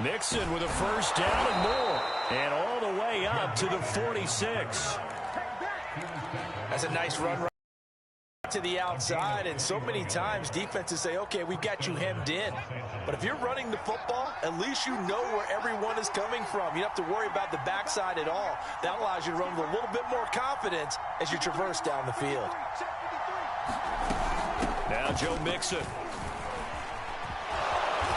Mixon with a first down and more. And all the way up to the 46. That's a nice run right to the outside, and so many times defenses say, okay, we've got you hemmed in. But if you're running the football, at least you know where everyone is coming from. You don't have to worry about the backside at all. That allows you to run with a little bit more confidence as you traverse down the field. Now Joe Mixon.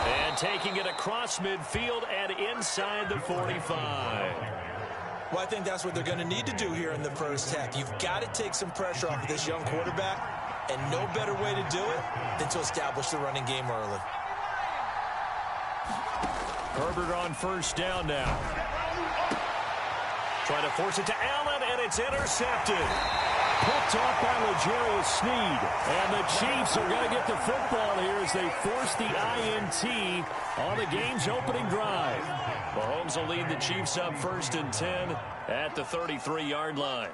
And taking it across midfield and inside the 45. Well, I think that's what they're going to need to do here in the first half. You've got to take some pressure off of this young quarterback, and no better way to do it than to establish the running game early. Herbert on first down now. Trying to force it to Allen, and it's intercepted. Picked off by L'Jarius Sneed. And the Chiefs are going to get the football here as they force the INT on the game's opening drive. Mahomes will lead the Chiefs up 1st and 10 at the 33-yard line.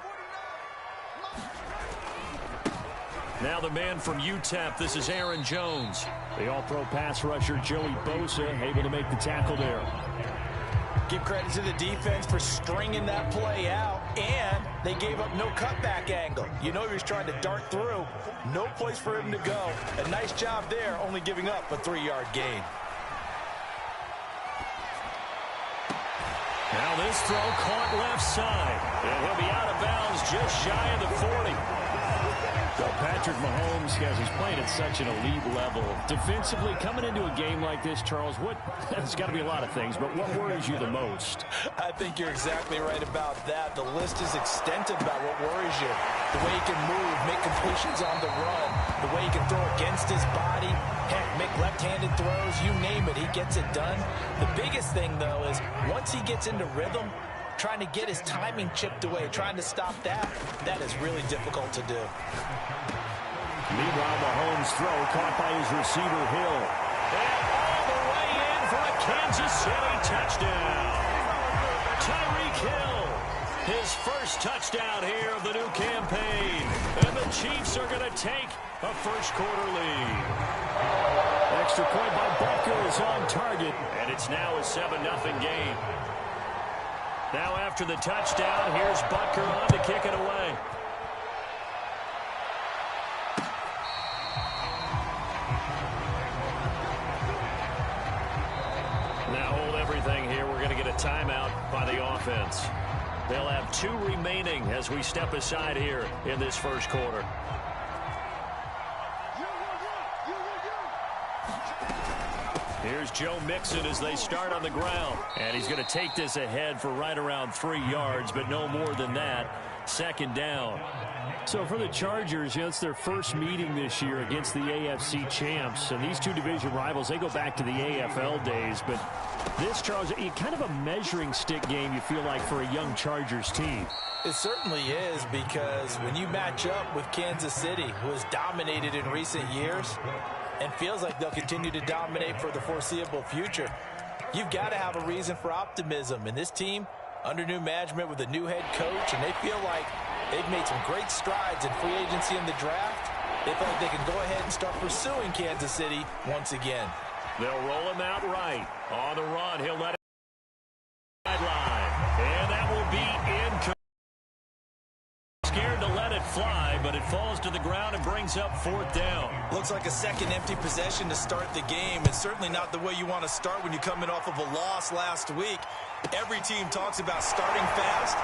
Now the man from UTEP, this is Aaron Jones. The all-pro pass rusher Joey Bosa able to make the tackle there. Give credit to the defense for stringing that play out, and they gave up no cutback angle. You know he was trying to dart through. No place for him to go. A nice job there, only giving up a 3-yard gain. Now this throw caught left side. And he'll be out of bounds just shy of the 40. So Patrick Mahomes, guys, he's playing at such an elite level. Defensively, coming into a game like this, Charles, there's got to be a lot of things, but what worries you the most? I think you're exactly right about that. The list is extensive about what worries you. The way he can move, make completions on the run, the way he can throw against his body, heck, make left-handed throws, you name it, he gets it done. The biggest thing, though, is once he gets into rhythm, trying to get his timing chipped away, trying to stop that is really difficult to do. Meanwhile, Mahomes' throw caught by his receiver, Hill. And all the way in for a Kansas City touchdown. Tyreek Hill, his first touchdown here of the new campaign. And the Chiefs are going to take a first-quarter lead. Extra point by Butker is on target, and it's now a 7-0 game. Now after the touchdown, here's Butker on to kick it away. Now hold everything here. We're going to get a timeout by the offense. They'll have 2 remaining as we step aside here in this first quarter. Here's Joe Mixon as they start on the ground. And he's going to take this ahead for right around 3 yards, but no more than that. 2nd down. So for the Chargers, it's their first meeting this year against the AFC champs. And these 2 division rivals, they go back to the AFL days. But this, Charles, kind of a measuring stick game, you feel like, for a young Chargers team. It certainly is, because when you match up with Kansas City, who has dominated in recent years and feels like they'll continue to dominate for the foreseeable future, you've got to have a reason for optimism. And this team, under new management with a new head coach, and they feel like they've made some great strides in free agency in the draft. They feel like they can go ahead and start pursuing Kansas City once again. They'll roll him out right. On the run, he'll let it sideline. And that will be incomplete. Scared to let it fly, but it falls to the ground and brings up 4th down. Looks like a second empty possession to start the game, and certainly not the way you want to start when you're coming off of a loss last week. Every team talks about starting fast.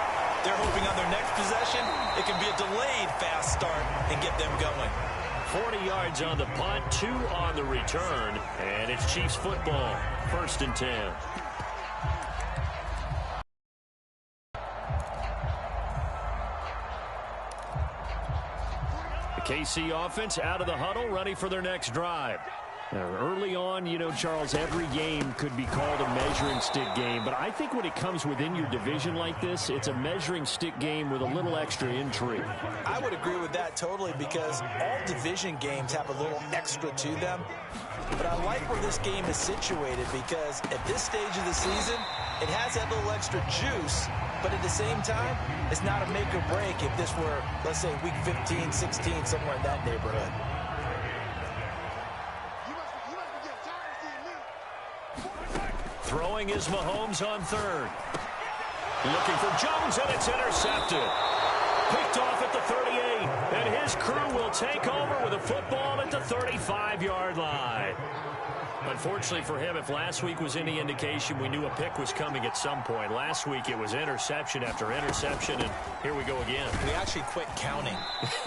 They're hoping on their next possession it can be a delayed fast start and get them going. 40 yards on the punt, 2 on the return, and it's Chiefs football. 1st and 10. KC offense out of the huddle, ready for their next drive. Now, early on, Charles, every game could be called a measuring stick game, but I think when it comes within your division like this, it's a measuring stick game with a little extra intrigue. I would agree with that totally, because all division games have a little extra to them. But I like where this game is situated, because at this stage of the season, it has that little extra juice, but at the same time, it's not a make or break if this were, let's say, week 15, 16, somewhere in that neighborhood. Throwing is Mahomes on third. Looking for Jones, and it's intercepted. Picked off at the 38, and his crew will take over with a football at the 35-yard line. Unfortunately for him, if last week was any indication, we knew a pick was coming at some point. Last week it was interception after interception, and here we go again. We actually quit counting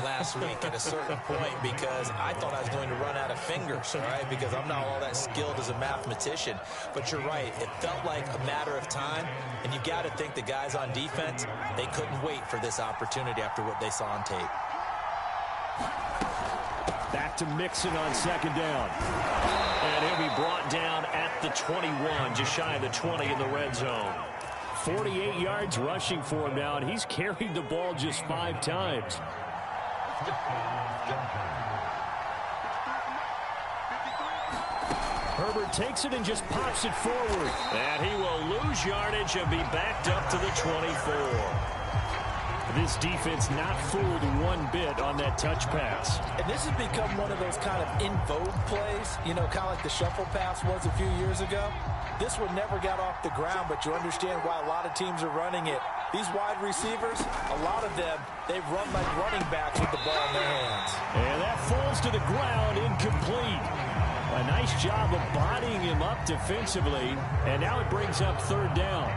last week at a certain point because I thought I was going to run out of fingers, all right, because I'm not all that skilled as a mathematician. But you're right. It felt like a matter of time, and you got to think the guys on defense, they couldn't wait for this opportunity after what they saw on tape. Back to Mixon on second down. And he'll be brought down at the 21, just shy of the 20 in the red zone. 48 yards rushing for him now, and he's carried the ball just 5 times. Herbert takes it and just pops it forward. And he will lose yardage and be backed up to the 24. This defense not fooled one bit on that touch pass. And this has become one of those kind of in vogue plays, you know, kind of like the shuffle pass was a few years ago. This one never got off the ground, but you understand why a lot of teams are running it. These wide receivers, a lot of them, they run like running backs with the ball in their hands. And that falls to the ground, incomplete. A nice job of bodying him up defensively, and now it brings up third down.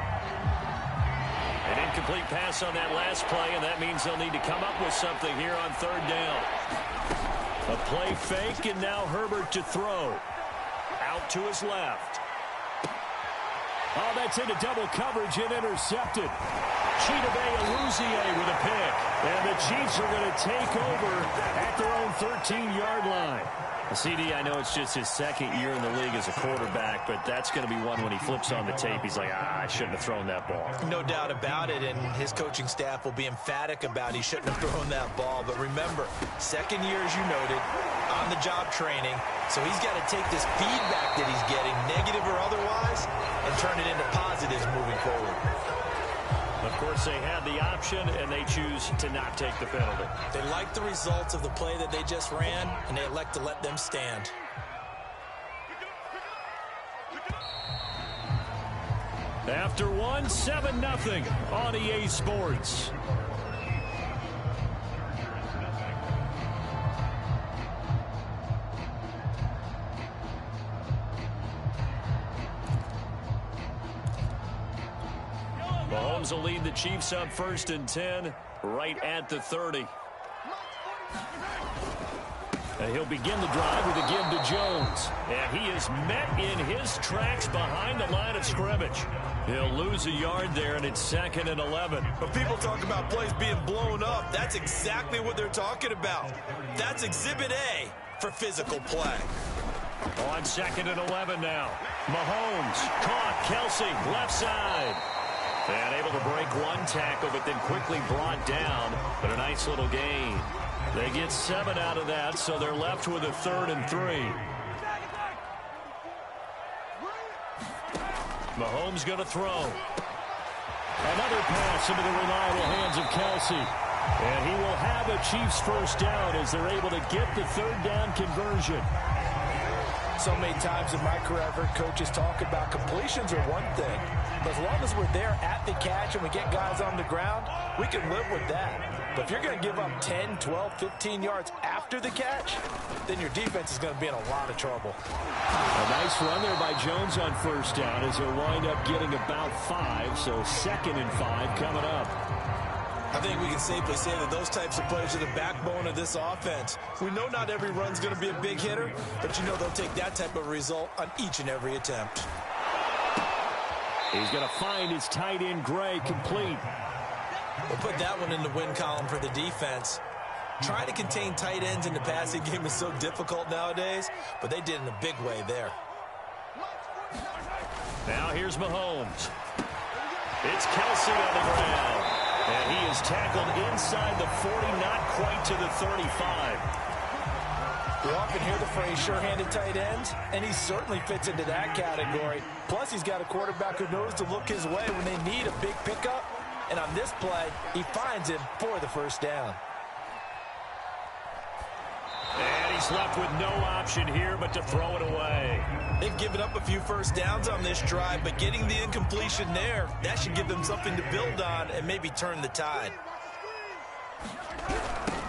An incomplete pass on that last play, and that means they'll need to come up with something here on third down. A play fake, and now Herbert to throw. Out to his left. Oh, that's into double coverage and intercepted. Chidobe Awuzie with a pick. And the Chiefs are going to take over at their own 13-yard line. CD, I know it's just his second year in the league as a quarterback, but that's going to be one when he flips on the tape. He's like, I shouldn't have thrown that ball. No doubt about it, and his coaching staff will be emphatic about he shouldn't have thrown that ball. But remember, second year, as you noted, on-the-job training, so he's got to take this feedback that he's getting, negative or otherwise, and turn it into positives moving forward. Of course, they had the option, and they choose to not take the penalty. They like the results of the play that they just ran, and they elect to let them stand. After one, 7-0 on EA Sports. Mahomes will lead the Chiefs up 1st and 10, right at the 30. And he'll begin the drive with a give to Jones. And he is met in his tracks behind the line of scrimmage. He'll lose a yard there, and it's 2nd and 11. When people talk about plays being blown up, that's exactly what they're talking about. That's Exhibit A for physical play. On 2nd and 11 now. Mahomes caught. Kelsey, left side. And able to break one tackle, but then quickly brought down. But a nice little gain. They get 7 out of that, so they're left with a 3rd and 3. Mahomes going to throw. Another pass into the reliable hands of Kelsey. And he will have a Chiefs first down as they're able to get the 3rd down conversion. So many times in my career, I've heard coaches talk about completions are one thing. But as long as we're there at the catch and we get guys on the ground, we can live with that. But if you're going to give up 10, 12, 15 yards after the catch, then your defense is going to be in a lot of trouble. A nice run there by Jones on first down as they'll wind up getting about 5. So 2nd and 5 coming up. I think we can safely say that those types of plays are the backbone of this offense. We know not every run's going to be a big hitter, but you know they'll take that type of result on each and every attempt. He's going to find his tight end, Gray, complete. We'll put that one in the win column for the defense. Trying to contain tight ends in the passing game is so difficult nowadays, but they did in a big way there. Now here's Mahomes. It's Kelsey on the ground. And he is tackled inside the 40, not quite to the 35. We often hear the phrase sure-handed tight ends, and he certainly fits into that category. Plus, he's got a quarterback who knows to look his way when they need a big pickup. And on this play, he finds him for the first down. And he's left with no option here but to throw it away. They've given up a few first downs on this drive, but getting the incompletion there, that should give them something to build on and maybe turn the tide.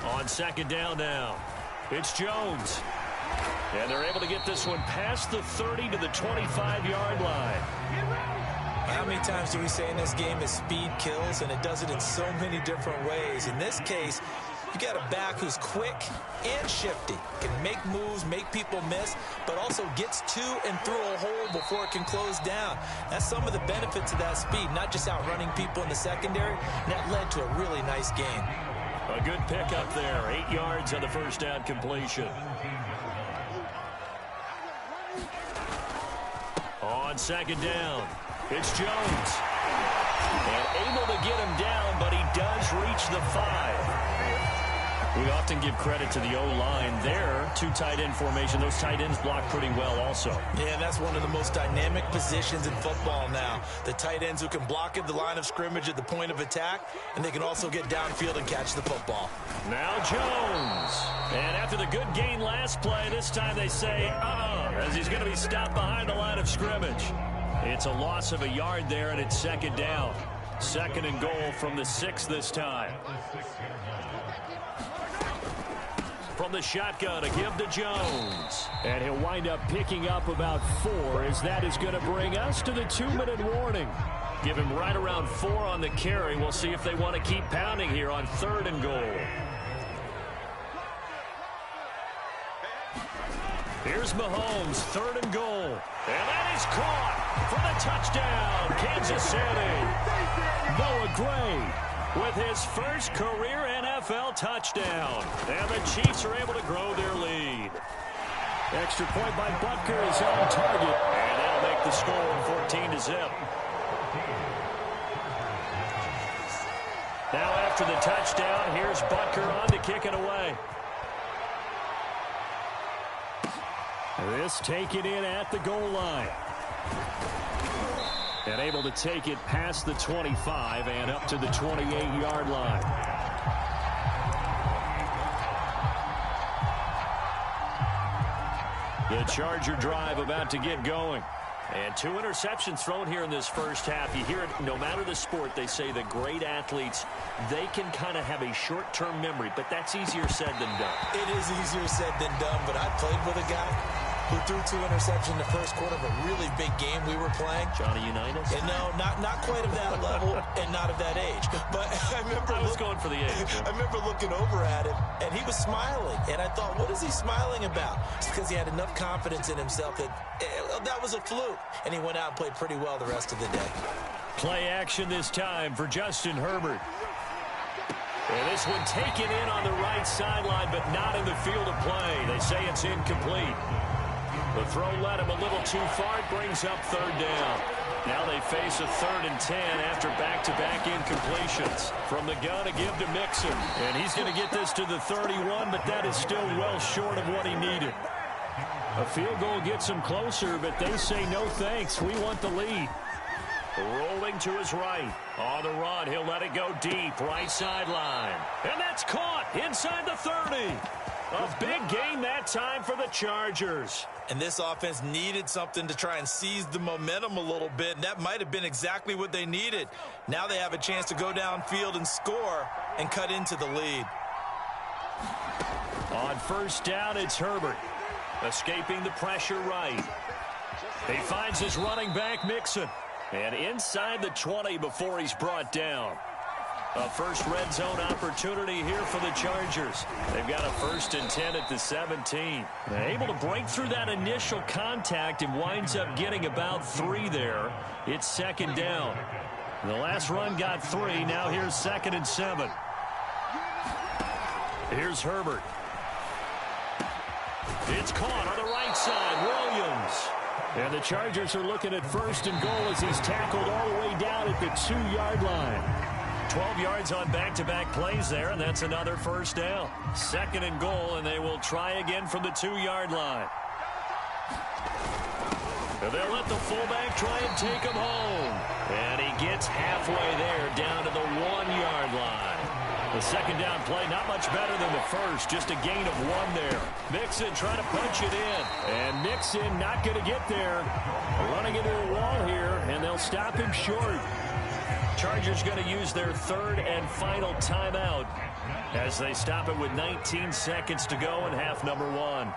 On second down now, it's Jones. And they're able to get this one past the 30 to the 25-yard line. How many times do we say in this game that speed kills, and it does it in so many different ways? In this case, you got a back who's quick and shifty, can make moves, make people miss, but also gets to and through a hole before it can close down. That's some of the benefits of that speed, not just outrunning people in the secondary, and that led to a really nice game. A good pick up there, 8 yards on the first down completion. On second down, it's Jones. And able to get him down, but he does reach the 5. We often give credit to the O-line there. 2 tight end formation. Those tight ends block pretty well also. Yeah, that's one of the most dynamic positions in football now. The tight ends who can block at the line of scrimmage at the point of attack, and they can also get downfield and catch the football. Now Jones. And after the good gain last play, this time they say, as he's going to be stopped behind the line of scrimmage. It's a loss of a yard there, and it's second down. Second and goal from the 6 this time. From the shotgun, a give to Jones. And he'll wind up picking up about 4, as that is going to bring us to the 2-minute warning. Give him right around 4 on the carry. We'll see if they want to keep pounding here on 3rd and goal. Here's Mahomes, 3rd and goal. And that is caught for the touchdown, Kansas City. Noah Gray with his first career NFL touchdown. And the Chiefs are able to grow their lead. Extra point by Butker is on target. And that'll make the score 14-0. Now after the touchdown, here's Butker on to kick it away. This taken in at the goal line. And able to take it past the 25 and up to the 28-yard line. The Charger drive about to get going. And 2 interceptions thrown here in this first half. You hear it, no matter the sport, they say that great athletes, they can kind of have a short-term memory, but that's easier said than done. It is easier said than done, but I played with a guy who threw 2 interceptions in the first quarter of a really big game we were playing. Johnny Unitas? And no, not quite of that level and not of that age. But I was going for the age. I remember looking over at him, and he was smiling. And I thought, what is he smiling about? It's because he had enough confidence in himself that that was a fluke. And he went out and played pretty well the rest of the day. Play action this time for Justin Herbert. And this one taken in on the right sideline, but not in the field of play. They say it's incomplete. The throw led him a little too far. It brings up 3rd down. Now they face a 3rd and 10 after back-to-back incompletions. From the gun, a give to Mixon. And he's going to get this to the 31, but that is still well short of what he needed. A field goal gets him closer, but they say no thanks. We want the lead. Rolling to his right. On the run, he'll let it go deep. Right sideline. And that's caught inside the 30. A big gain that time for the Chargers. And this offense needed something to try and seize the momentum a little bit, and that might have been exactly what they needed. Now they have a chance to go downfield and score and cut into the lead. On first down, it's Herbert. Escaping the pressure right. He finds his running back, Mixon. And inside the 20 before he's brought down. A first red zone opportunity here for the Chargers. They've got a 1st and 10 at the 17. They're able to break through that initial contact and winds up getting about 3 there. It's 2nd down. The last run got 3. Now here's 2nd and 7. Here's Herbert. It's caught on the right side. Williams. And the Chargers are looking at 1st and goal as he's tackled all the way down at the 2-yard line. 12 yards on back-to-back plays there, and that's another 1st down. 2nd and goal, and they will try again from the 2-yard line. And they'll let the fullback try and take him home. And he gets halfway there, down to the 1-yard line. The second down play, not much better than the first. Just a gain of 1 there. Mixon trying to punch it in. And Mixon not going to get there. Running into a wall here, and they'll stop him short. Chargers going to use their third and final timeout as they stop it with 19 seconds to go in half number 1.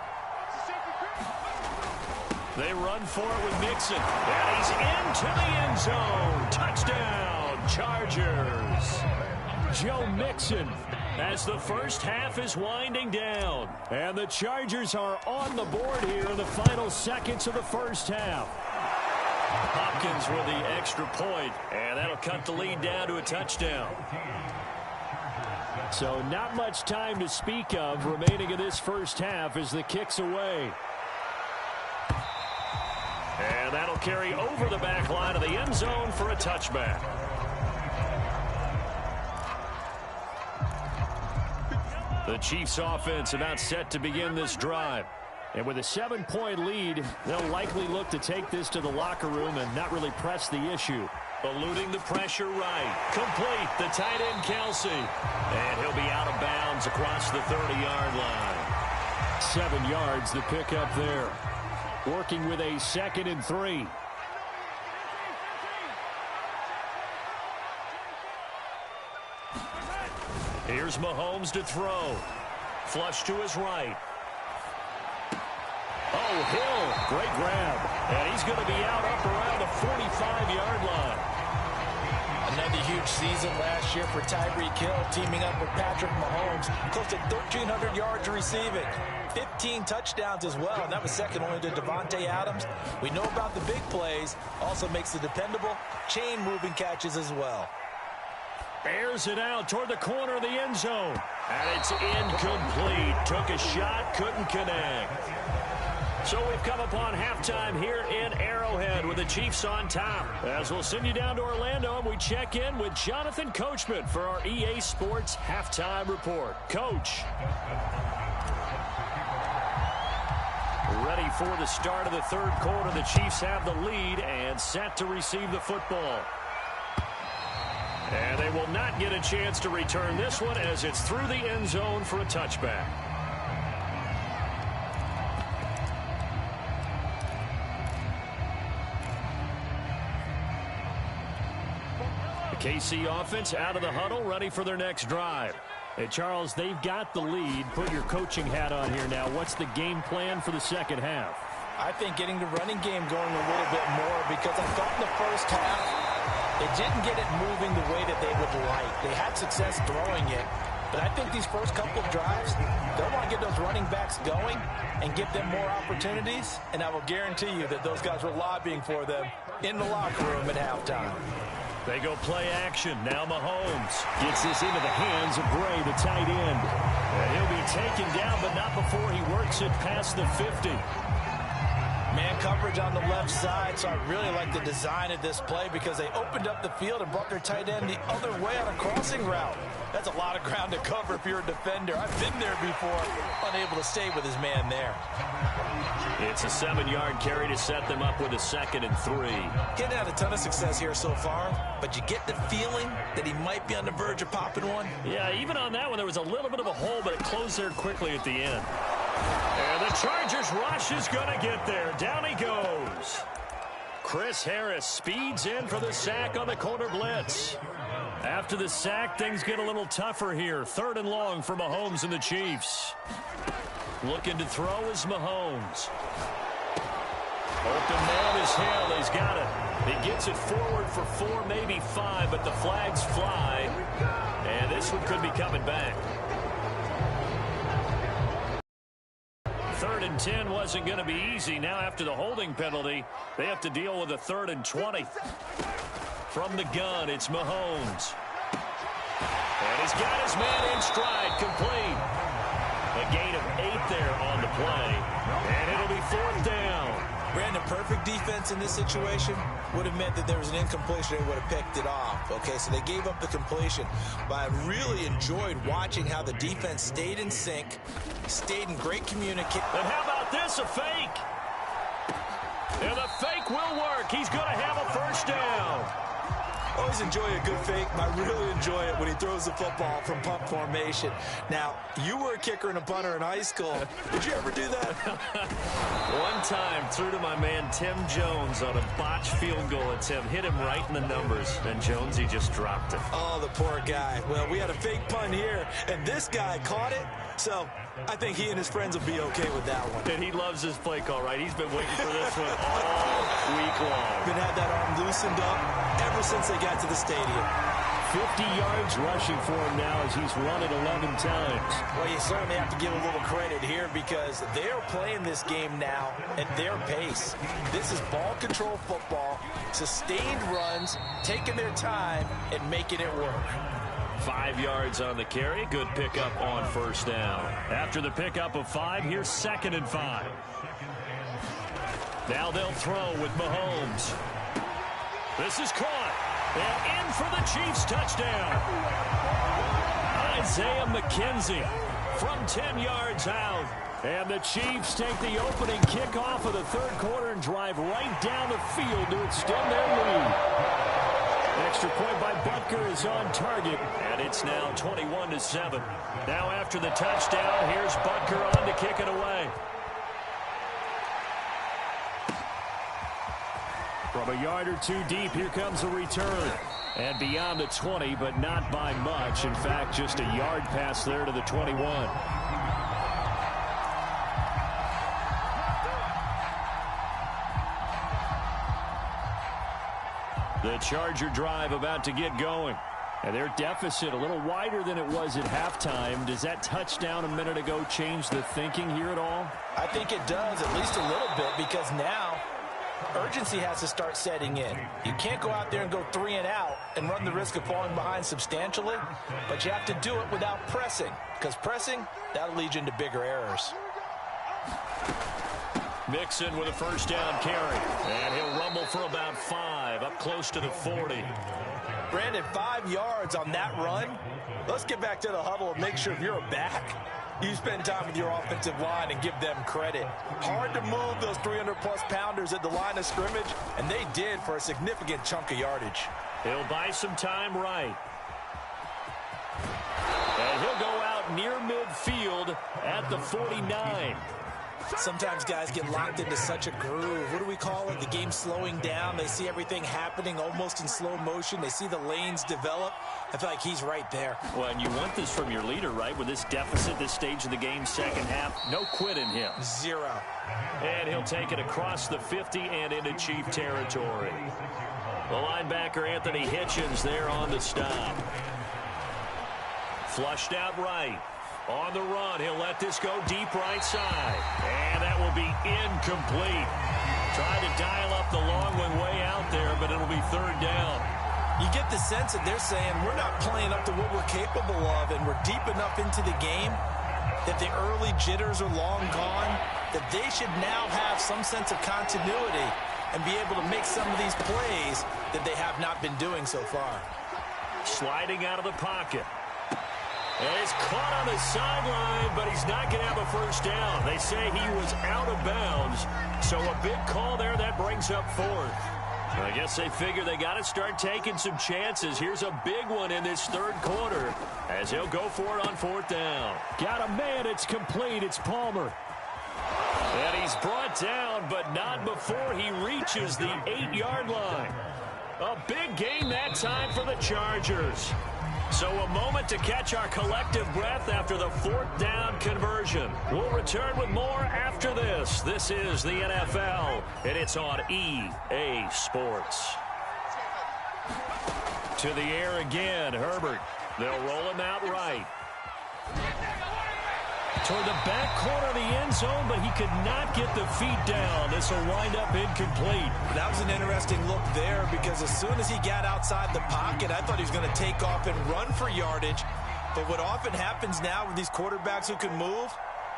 They run for it with Mixon. And he's into the end zone. Touchdown, Chargers. Joe Mixon as the first half is winding down. And the Chargers are on the board here in the final seconds of the first half. Hopkins with the extra point, and that'll cut the lead down to a touchdown. So not much time to speak of remaining in this first half as the kick's away. And that'll carry over the back line of the end zone for a touchback. The Chiefs offense about set to begin this drive. And with a 7-point lead, they'll likely look to take this to the locker room and not really press the issue. Eluding the pressure right. Complete. The tight end, Kelsey. And he'll be out of bounds across the 30-yard line. 7 yards, the pickup there. Working with a 2nd and 3. Here's Mahomes to throw. Flush to his right. Oh, Hill. Great grab. And he's going to be out up around the 45-yard line. Another huge season last year for Tyreek Hill, teaming up with Patrick Mahomes. Close to 1,300 yards receiving. 15 touchdowns as well, and that was second only to Devontae Adams. We know about the big plays. Also makes the dependable chain-moving catches as well. Airs it out toward the corner of the end zone. And it's incomplete. Took a shot, couldn't connect. So we've come upon halftime here in Arrowhead with the Chiefs on top. As we'll send you down to Orlando, and we check in with Jonathan Coachman for our EA Sports Halftime Report. Coach. Ready for the start of the third quarter. The Chiefs have the lead and set to receive the football. And they will not get a chance to return this one as it's through the end zone for a touchback. The KC offense out of the huddle, ready for their next drive. Hey, Charles, they've got the lead. Put your coaching hat on here now. What's the game plan for the second half? I think getting the running game going a little bit more, because I thought in the first half they didn't get it moving the way that they would like. They had success throwing it, but I think these first couple of drives, they'll want to get those running backs going and give them more opportunities, and I will guarantee you that those guys were lobbying for them in the locker room at halftime. They go play action. Now Mahomes gets this into the hands of Gray, the tight end. And he'll be taken down, but not before he works it past the 50. Man coverage on the left side, so I really like the design of this play because they opened up the field and brought their tight end the other way on a crossing route. That's a lot of ground to cover if you're a defender. I've been there before, unable to stay with his man there. It's a 7-yard carry to set them up with a 2nd and 3. Getting had a ton of success here so far, but you get the feeling that he might be on the verge of popping one. Yeah, even on that one, there was a little bit of a hole, but it closed there quickly at the end. And the Chargers rush is going to get there. Down he goes. Chris Harris speeds in for the sack on the corner blitz. After the sack, things get a little tougher here. 3rd and long for Mahomes and the Chiefs. Looking to throw is Mahomes. Open man is Hill. He's got it. He gets it forward for 4, maybe 5, but the flags fly. And this one could be coming back. 3rd and 10 wasn't going to be easy. Now after the holding penalty, they have to deal with a 3rd and 20. From the gun, it's Mahomes. And he's got his man in stride, complete. A gain of 8 there on the play. And it'll be 4th down. Brandon, perfect defense in this situation would have meant that there was an incompletion. They would have picked it off. Okay, so they gave up the completion. But I really enjoyed watching how the defense stayed in sync, stayed in great communication. And how about this, a fake? And the fake will work. He's going to have a 1st down. Oh, always enjoy a good fake, but I really enjoy it when he throws the football from punt formation. Now, you were a kicker and a punter in high school. Did you ever do that? One time, threw to my man Tim Jones on a botched field goal attempt. Hit him right in the numbers, and Jones, he just dropped it. Oh, the poor guy. Well, we had a fake punt here, and this guy caught it. So I think he and his friends will be okay with that one. And he loves his play call, right? He's been waiting for this one all week long. Been had that arm loosened up ever since they got to the stadium. 50 yards rushing for him now as he's run it 11 times. Well, you certainly have to give a little credit here because they're playing this game now at their pace. This is ball control football, sustained runs, taking their time, and making it work. 5 yards on the carry. Good pickup on first down. After the pickup of 5, here's 2nd and 5. Now they'll throw with Mahomes. This is caught. And in for the Chiefs touchdown. Isaiah McKenzie from 10 yards out. And the Chiefs take the opening kickoff of the third quarter and drive right down the field to extend their lead. Extra point by Butker is on target, and it's now 21-7. Now after the touchdown, here's Butker on to kick it away. From a yard or two deep, here comes a return. And beyond the 20, but not by much. In fact, just a yard pass there to the 21. The Charger drive about to get going. And their deficit a little wider than it was at halftime. Does that touchdown a minute ago change the thinking here at all? I think it does, at least a little bit, because now urgency has to start setting in. You can't go out there and go 3 and out and run the risk of falling behind substantially, but you have to do it without pressing, because pressing, that'll lead you into bigger errors. Mixon with a first down carry, and he'll rumble for about 5, up close to the 40. Brandon, 5 yards on that run. Let's get back to the huddle and make sure if you're a back, you spend time with your offensive line and give them credit. Hard to move those 300-plus pounders at the line of scrimmage, and they did for a significant chunk of yardage. He'll buy some time right. And he'll go out near midfield at the 49. Sometimes guys get locked into such a groove. What do we call it? The game slowing down. They see everything happening almost in slow motion. They see the lanes develop. I feel like he's right there. Well, and you want this from your leader, right? With this deficit, this stage of the game, second half, no quit in him. 0. And he'll take it across the 50 and into Chief territory. The linebacker, Anthony Hitchens, there on the stop. Flushed out right. On the run, he'll let this go deep right side. And that will be incomplete. Tried to dial up the long one way out there, but it'll be third down. You get the sense that they're saying we're not playing up to what we're capable of, and we're deep enough into the game that the early jitters are long gone, that they should now have some sense of continuity and be able to make some of these plays that they have not been doing so far. Sliding out of the pocket. And he's caught on the sideline, but he's not going to have a first down. They say he was out of bounds, so a big call there that brings up 4th. I guess they figure they got to start taking some chances. Here's a big one in this third quarter as he'll go for it on 4th down. Got a man, it's complete, it's Palmer. And he's brought down, but not before he reaches the 8-yard line. A big gain that time for the Chargers. So a moment to catch our collective breath after the 4th down conversion. We'll return with more after this. This is the NFL, and it's on EA Sports. To the air again, Herbert. They'll roll him out right. Toward the back corner of the end zone, but he could not get the feet down. This will wind up incomplete. That was an interesting look there because as soon as he got outside the pocket, I thought he was going to take off and run for yardage. But what often happens now with these quarterbacks who can move,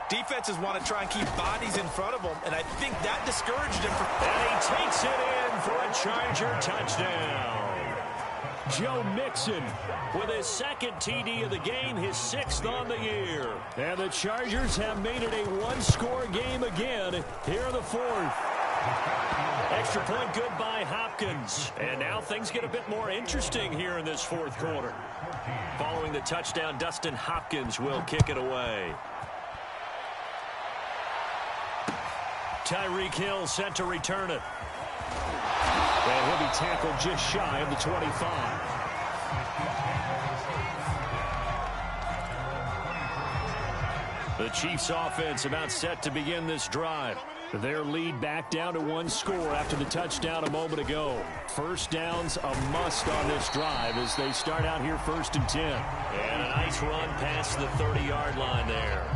defenses want to try and keep bodies in front of them, and I think that discouraged him. And he takes it in for a Charger touchdown. Joe Mixon with his 2nd TD of the game, his 6th on the year. And the Chargers have made it a one-score game again here in the 4th. Extra point good by Hopkins. And now things get a bit more interesting here in this fourth quarter. Following the touchdown, Dustin Hopkins will kick it away. Tyreek Hill set to return it. And he'll be tackled just shy of the 25. The Chiefs offense about set to begin this drive. Their lead back down to one score after the touchdown a moment ago. First down's a must on this drive as they start out here 1st and 10. And a nice run past the 30-yard line there.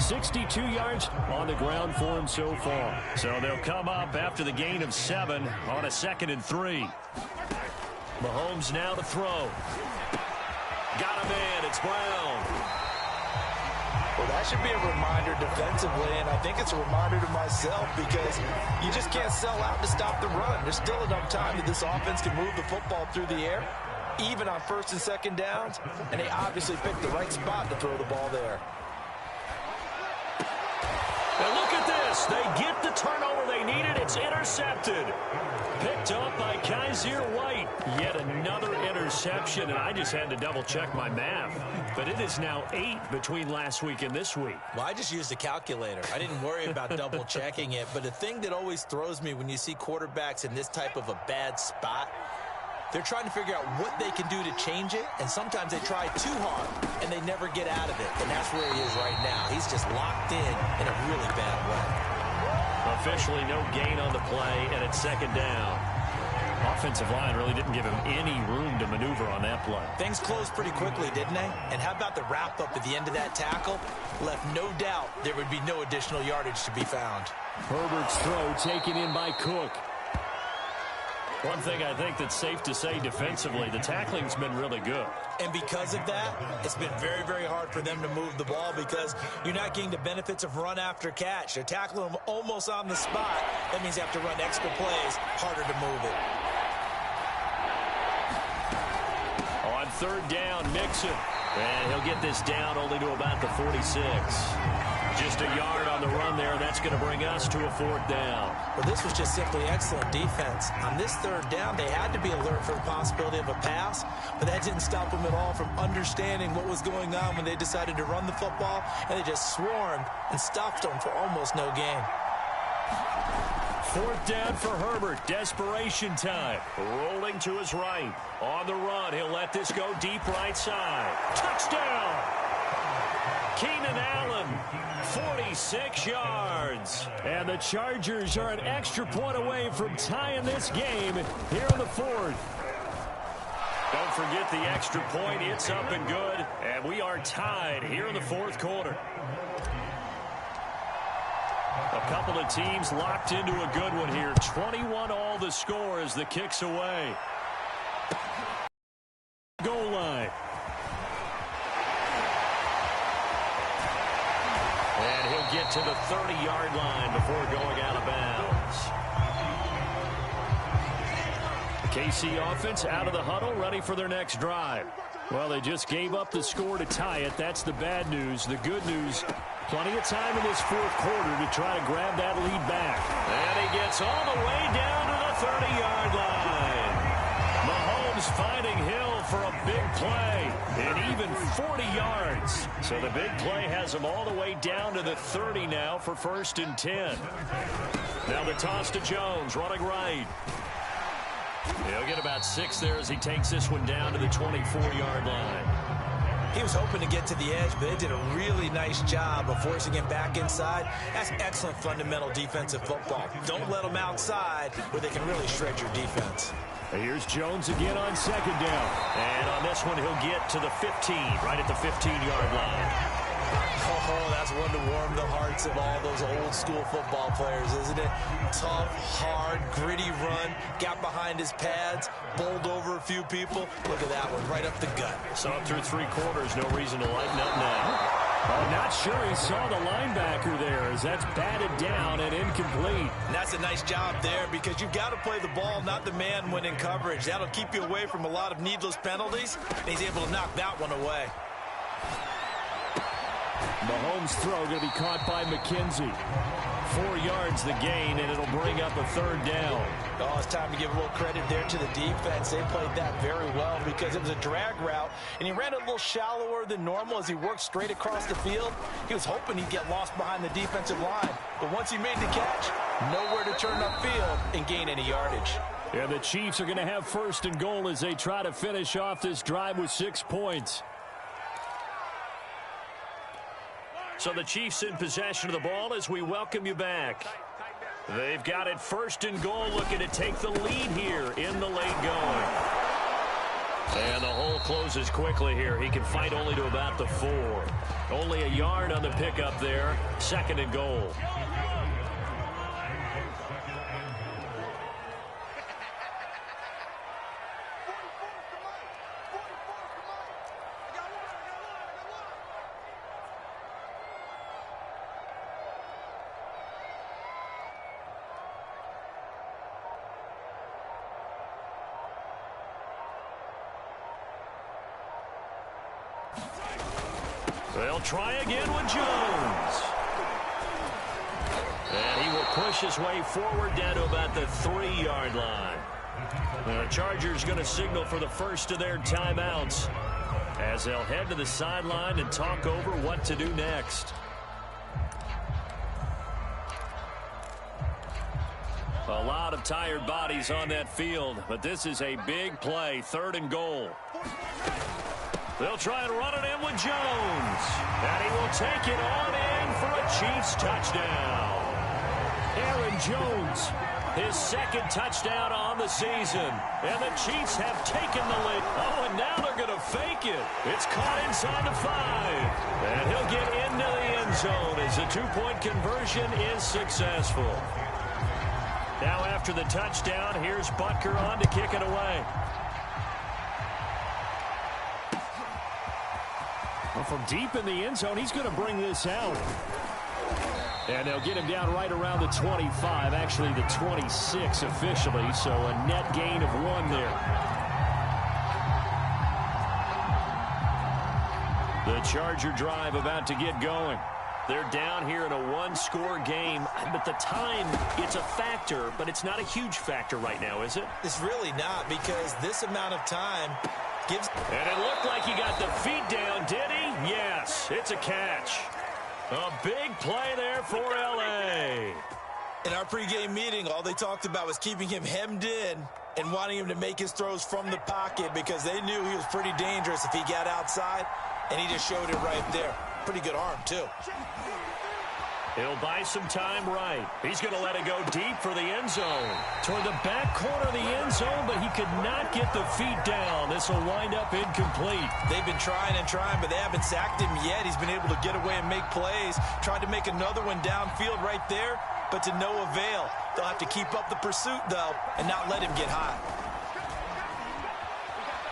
62 yards on the ground for him so far. So they'll come up after the gain of 7 on a 2nd and 3. Mahomes now to throw. Got him in. It's Brown. Well, that should be a reminder defensively, and I think it's a reminder to myself because you just can't sell out to stop the run. There's still enough time that this offense can move the football through the air, even on 1st and 2nd downs, and they obviously picked the right spot to throw the ball there. And look at this. They get the turnover they needed. It's intercepted. Picked up by Kaiser White. Yet another interception, and I just had to double-check my math. But it is now 8 between last week and this week. Well, I just used a calculator. I didn't worry about double-checking it. But the thing that always throws me when you see quarterbacks in this type of a bad spot, they're trying to figure out what they can do to change it, and sometimes they try too hard, and they never get out of it. And that's where he is right now. He's just locked in a really bad way. Officially no gain on the play, and it's 2nd down. Offensive line really didn't give him any room to maneuver on that play. Things closed pretty quickly, didn't they? And how about the wrap-up at the end of that tackle? Left no doubt there would be no additional yardage to be found. Herbert's throw taken in by Cook. One thing I think that's safe to say defensively, the tackling's been really good. And because of that, it's been very, very hard for them to move the ball because you're not getting the benefits of run after catch. They're tackling them almost on the spot. That means you have to run extra plays, harder to move it. On 3rd down, Mixon. And he'll get this down only to about the 46. Just a yard on the run there. That's going to bring us to a 4th down. Well, this was just simply excellent defense. On this 3rd down, they had to be alert for the possibility of a pass, but that didn't stop them at all from understanding what was going on when they decided to run the football, and they just swarmed and stopped them for almost no gain. 4th down for Herbert. Desperation time. Rolling to his right. On the run, he'll let this go deep right side. Touchdown! Keenan Allen, 46 yards. And the Chargers are an extra point away from tying this game here in the 4th. Don't forget the extra point. It's up and good. And we are tied here in the 4th quarter. A couple of teams locked into a good one here. 21 all the score as the kick's away. Goal line. And he'll get to the 30-yard line before going out of bounds. The KC offense out of the huddle, ready for their next drive. Well, they just gave up the score to tie it. That's the bad news. The good news, plenty of time in this 4th quarter to try to grab that lead back. And he gets all the way down to the 30-yard line. Mahomes finding Hill for a big play, and even 40 yards. So the big play has him all the way down to the 30 now for 1st and 10. Now the toss to Jones, running right. He'll get about 6 there as he takes this one down to the 24-yard line. He was hoping to get to the edge, but they did a really nice job of forcing him back inside. That's excellent fundamental defensive football. Don't let them outside where they can really shred your defense. Here's Jones again on 2nd down. And on this one, he'll get to the 15, right at the 15-yard line. Oh, that's one to warm the hearts of all those old-school football players, isn't it? Tough, hard, gritty run, got behind his pads, bowled over a few people. Look at that one, right up the gut. So through 3 quarters, no reason to lighten up now. I'm not sure he saw the linebacker there as that's batted down and incomplete. And that's a nice job there because you've got to play the ball, not the man when in coverage. That'll keep you away from a lot of needless penalties, and he's able to knock that one away. Mahomes' throw going to be caught by McKenzie. 4 yards the gain, and it'll bring up a third down. Oh, it's time to give a little credit there to the defense. They played that very well because it was a drag route, and he ran a little shallower than normal as he worked straight across the field. He was hoping he'd get lost behind the defensive line, but once he made the catch, nowhere to turn upfield and gain any yardage. Yeah, the Chiefs are going to have 1st and goal as they try to finish off this drive with 6 points. So the Chiefs in possession of the ball as we welcome you back. They've got it 1st and goal, looking to take the lead here in the late going. And the hole closes quickly here. He can fight only to about the 4. Only a yard on the pickup there. 2nd and goal. They'll try again with Jones. And he will push his way forward down to about the 3-yard line. The Chargers going to signal for the first of their timeouts as they'll head to the sideline and talk over what to do next. A lot of tired bodies on that field, but this is a big play. 3rd and goal. They'll try and run it in with Jones. And he will take it on in for a Chiefs touchdown. Aaron Jones, his 2nd touchdown on the season. And the Chiefs have taken the lead. Oh, and now they're going to fake it. It's caught inside the 5. And he'll get into the end zone as the 2-point conversion is successful. Now after the touchdown, here's Butker on to kick it away. Well, from deep in the end zone, he's going to bring this out. And they'll get him down right around the 25, actually the 26 officially, so a net gain of 1 there. The Charger drive about to get going. They're down here in a 1-score game, but the time, it's a factor, but it's not a huge factor right now, is it? It's really not, because this amount of time gives... And it looked like he got the feet down, did he? Yes, it's a catch. A big play there for L.A. In our pregame meeting, all they talked about was keeping him hemmed in and wanting him to make his throws from the pocket because they knew he was pretty dangerous if he got outside, and he just showed it right there. Pretty good arm, too. He'll buy some time right. He's going to let it go deep for the end zone. Toward the back corner of the end zone, but he could not get the feet down. This will wind up incomplete. They've been trying and trying, but they haven't sacked him yet. He's been able to get away and make plays. Tried to make another one downfield right there, but to no avail. They'll have to keep up the pursuit, though, and not let him get hot.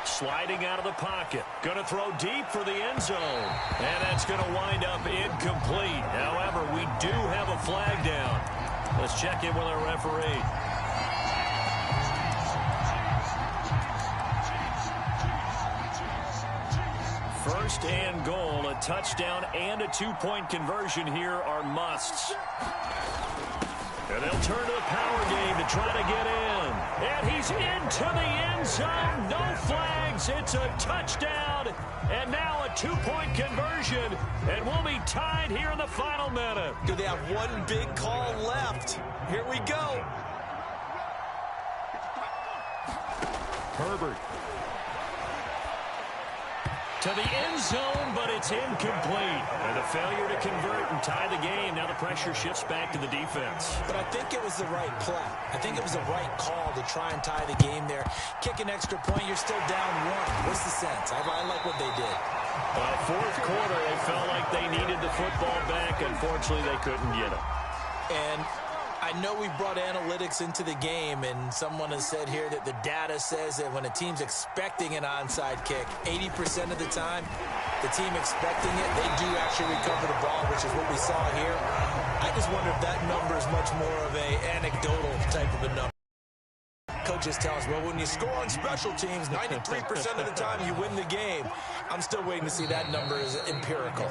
Sliding out of the pocket. Going to throw deep for the end zone. And that's going to wind up incomplete. However, we do have a flag down. Let's check in with our referee. First and goal, a touchdown and a 2-point conversion here are musts. And they'll turn to the power game to try to get in. And he's into the end zone. No flags. It's a touchdown. And now a 2-point conversion. And we'll be tied here in the final minute. Do they have one big call left? Here we go. Herbert. To the end zone, but it's incomplete. And a failure to convert and tie the game. Now the pressure shifts back to the defense. But I think it was the right play. I think it was the right call to try and tie the game there. Kick an extra point, you're still down 1. What's the sense? I like what they did. Fourth quarter, they felt like they needed the football back. Unfortunately, they couldn't get it. And I know we brought analytics into the game, and someone has said here that the data says that when a team's expecting an onside kick, 80% of the time, the team expecting it, they do actually recover the ball, which is what we saw here. I just wonder if that number is much more of an anecdotal type of a number. Coaches tell us, well, when you score on special teams, 93% of the time you win the game. I'm still waiting to see that number as empirical.